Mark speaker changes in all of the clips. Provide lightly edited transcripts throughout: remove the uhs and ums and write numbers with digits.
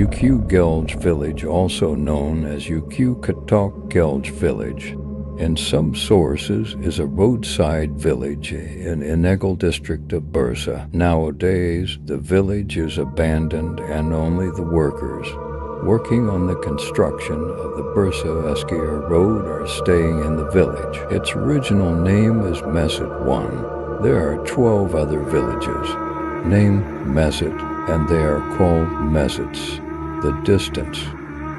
Speaker 1: UQ Gelge Village, also known as UQ Katok Gelge Village, in some sources is a roadside village in Inegal district of Bursa. Nowadays, the village is abandoned and only the workers working on the construction of the Bursa-Eskir Road are staying in the village. Its original name is Mesit 1. There are 12 other villages named Mesit, and they are called Mesits. The distance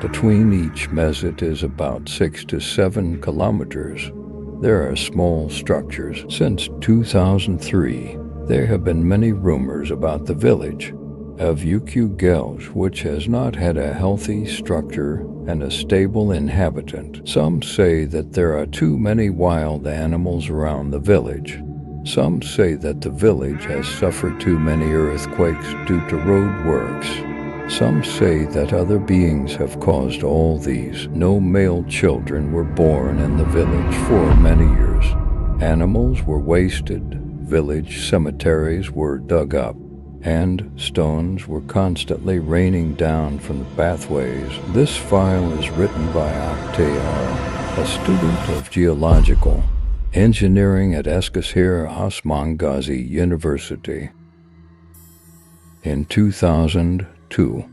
Speaker 1: between each mesit is about 6 to 7 kilometers. There are small structures. Since 2003, there have been many rumors about the village of UQ Gelge, which has not had a healthy structure and a stable inhabitant. Some say that there are too many wild animals around the village. Some say that the village has suffered too many earthquakes due to road works. Some say that other beings have caused all these. No male children were born in the village for many years. Animals were wasted, village cemeteries were dug up, and stones were constantly raining down from the pathways. This file is written by Akhtar, a student of geological engineering at Eskişehir Osman Gazi University. In 2002,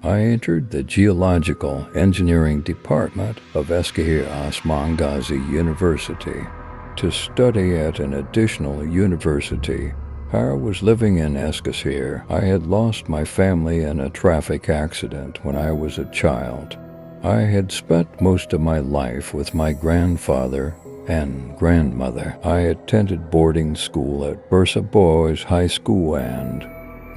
Speaker 1: I entered the Geological Engineering Department of Eskişehir Osman Gazi University to study at an additional university. I was living in Eskişehir. I had lost my family in a traffic accident when I was a child. I had spent most of my life with my grandfather and grandmother. I attended boarding school at Bursa Boys High School and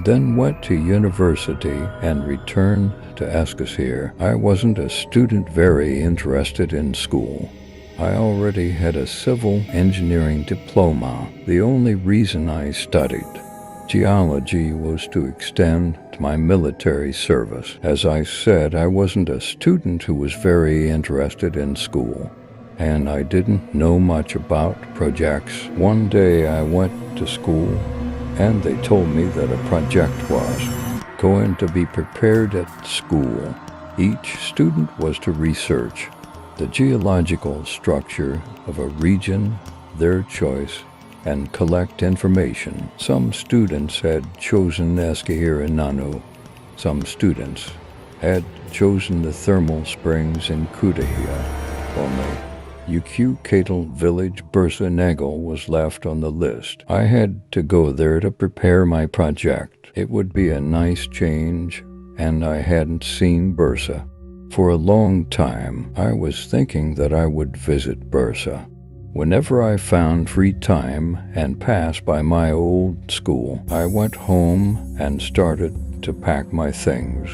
Speaker 1: then went to university and returned to Eskişehir. I wasn't a student very interested in school. I already had a civil engineering diploma. The only reason I studied geology was to extend to my military service. As I said, I wasn't a student who was very interested in school, and I didn't know much about projects. One day I went to school and they told me that a project was going to be prepared at school. Each student was to research the geological structure of a region, their choice, and collect information. Some students had chosen Eskişehir Inanu. Some students had chosen the thermal springs in Kütahya. Only UQ Katal Village Bursa Negel was left on the list. I had to go there to prepare my project. It would be a nice change, and I hadn't seen Bursa for a long time. I was thinking that I would visit Bursa whenever I found free time and passed by my old school. I went home and started to pack my things.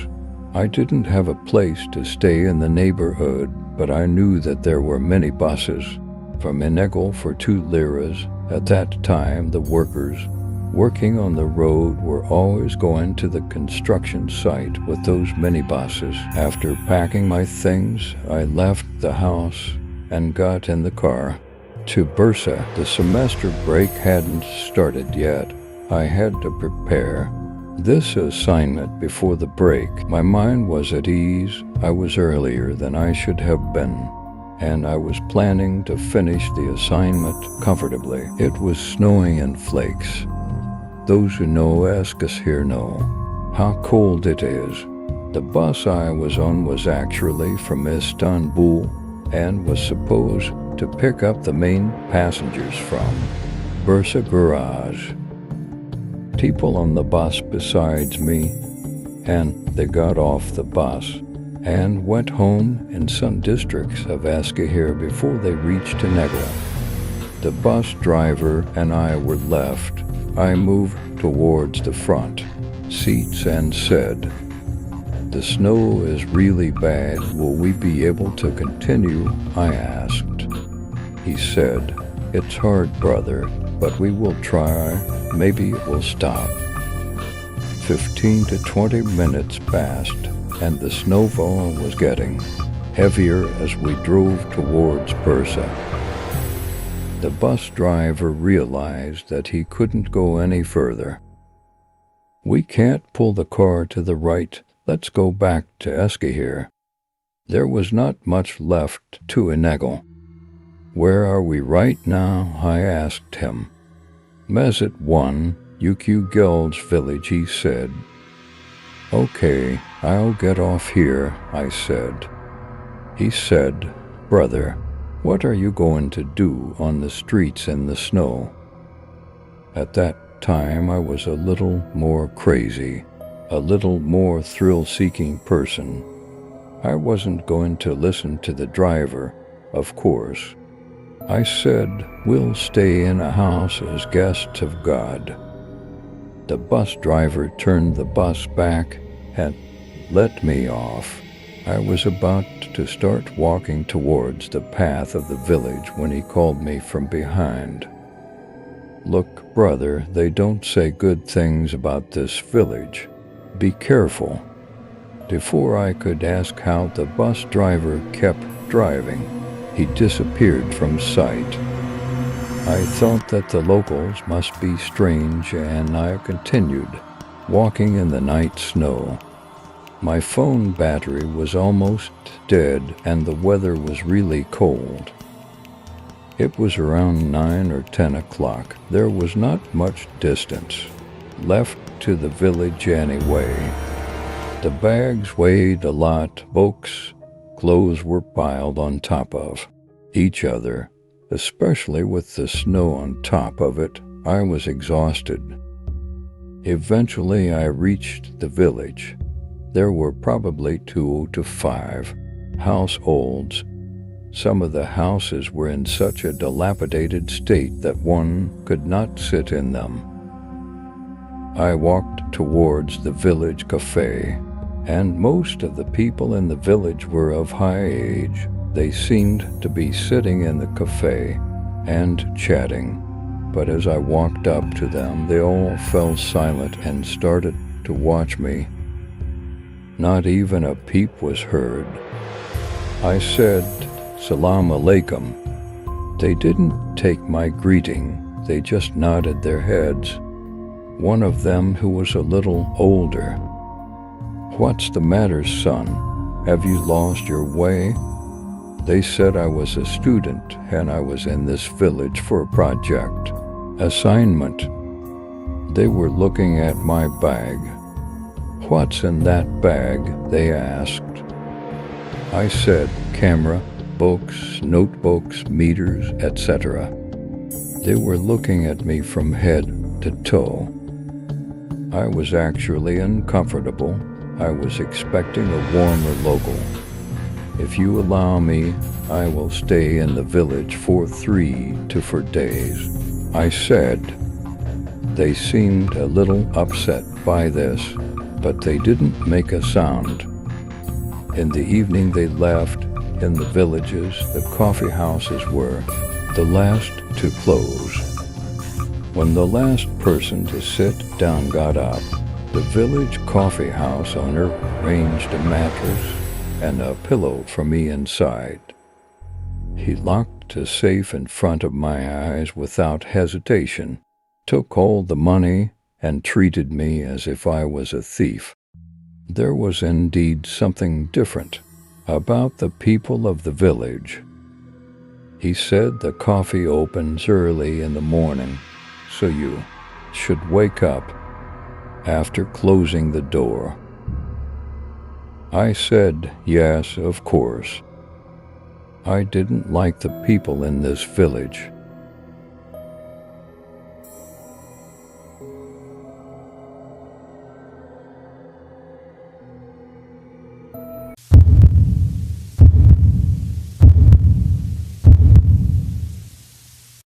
Speaker 1: I didn't have a place to stay in the neighborhood, but I knew that there were many buses from Inegal for 2 liras. At that time, the workers working on the road were always going to the construction site with those minibuses. After packing my things, I left the house and got in the car to Bursa. The semester break hadn't started yet. I had to prepare this assignment before the break. My mind was at ease. I was earlier than I should have been, and I was planning to finish the assignment comfortably. It was snowing in flakes. Those who know Eskişehir know how cold it is. The bus I was on was actually from Istanbul and was supposed to pick up the main passengers from Bursa Garage. People on the bus besides me, and they got off the bus and went home in some districts of Eskişehir before they reached Inegal. The bus driver and I were left. I moved towards the front seats and said, "The snow is really bad. Will we be able to continue?" I asked. He said, "It's hard, brother, but we will try. Maybe it will stop." 15 to 20 minutes passed, and the snowfall was getting heavier as we drove towards Bursa. The bus driver realized that he couldn't go any further. "We can't pull the car to the right Let's go back to Eskahir. There was not much left to Inegel. Where are we right now? I asked him. Meset 1, UQ Gilge village, he said. Okay, I'll get off here, I said. He said, brother, what are you going to do on the streets in the snow? At that time I was a little more crazy, a little more thrill-seeking person. I wasn't going to listen to the driver, of course. I said, we'll stay in a house as guests of God. The bus driver turned the bus back and let me off. I was about to start walking towards the path of the village when he called me from behind. Look, brother, they don't say good things about this village. Be careful. Before I could ask how, the bus driver kept driving. He disappeared from sight. I thought that the locals must be strange, and I continued, walking in the night snow. My phone battery was almost dead, and the weather was really cold. It was around 9 or 10 o'clock. There was not much distance left to the village anyway. The bags weighed a lot. Books, clothes were piled on top of each other, especially with the snow on top of it. I was exhausted. Eventually, I reached the village. There were probably 2 to 5 households. Some of the houses were in such a dilapidated state that one could not sit in them. I walked towards the village cafe, and most of the people in the village were of high age. They seemed to be sitting in the cafe and chatting, but as I walked up to them, they all fell silent and started to watch me. Not even a peep was heard. I said, "Salam alaikum." They didn't take my greeting, they just nodded their heads. One of them, who was a little older, "What's the matter, son? Have you lost your way?" They said I was a student and I was in this village for a project assignment. They were looking at my bag. "What's in that bag?" they asked. I said, "Camera, books, notebooks, meters, etc." They were looking at me from head to toe. I was actually uncomfortable. I was expecting a warmer local. "If you allow me, I will stay in the village for 3 to 4 days," I said. They seemed a little upset by this, but they didn't make a sound. In the evening they left. In the villages, the coffee houses were the last to close. When the last person to sit down got up, the village coffee house owner arranged a mattress and a pillow for me inside. He locked a safe in front of my eyes without hesitation, took all the money, and treated me as if I was a thief. There was indeed something different about the people of the village. He said the coffee opens early in the morning, so you should wake up after closing the door. I said, yes, of course. I didn't like the people in this village.